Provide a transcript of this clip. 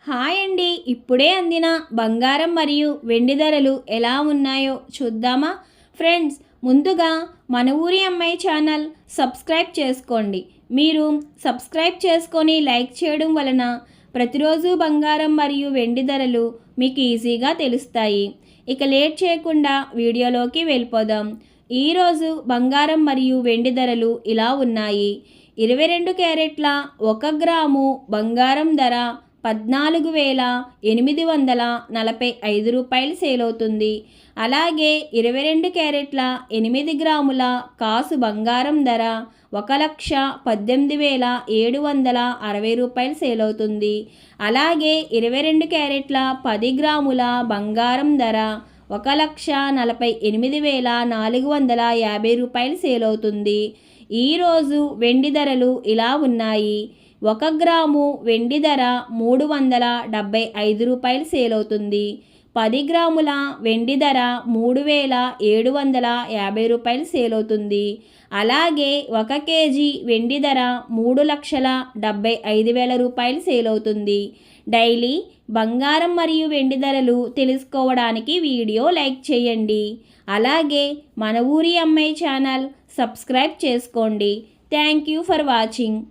Hi అండి. ఇప్పుడే అందిన బంగారం మరియు వెండి ధరలు ఎలా ఉన్నాయో చూద్దామా ఫ్రెండ్స్? ముందుగా మన ఊరి అమ్మాయి ఛానల్ సబ్స్క్రైబ్ చేసుకోండి. మీరు సబ్స్క్రైబ్ చేసుకొని లైక్ చేయడం వలన ప్రతిరోజు బంగారం మరియు వెండి ధరలు మీకు ఈజీగా తెలుస్తాయి. ఇక లేట్ చేయకుండా వీడియోలోకి వెళ్ళిపోదాం. ఈరోజు బంగారం మరియు వెండి ధరలు ఇలా ఉన్నాయి. 22 క్యారెట్ల 1 గ్రాము బంగారం ధర 14,845 రూపాయలు సేల్ అవుతుంది. అలాగే 22 క్యారెట్ల 8 గ్రాముల కాసు బంగారం ధర 1,18,760 రూపాయలు సేల్ అవుతుంది. అలాగే 22 క్యారెట్ల 10 గ్రాముల బంగారం ధర 1,48,450 రూపాయలు సేల్ అవుతుంది. ఈరోజు వెండి ధరలు ఇలా ఉన్నాయి. 1 గ్రాము వెండి ధర 375 రూపాయలు సేల్ అవుతుంది. 10 గ్రాముల వెండి ధర 3,750 రూపాయలు సేల్ అవుతుంది. అలాగే 1 కేజీ వెండి ధర 3,75,000 రూపాయలు సేల్ అవుతుంది. డైలీ బంగారం మరియు వెండి ధరలు తెలుసుకోవడానికి వీడియో లైక్ చేయండి. అలాగే మన ఊరి అమ్మాయి ఛానల్ సబ్స్క్రైబ్ చేసుకోండి. Thank you for watching.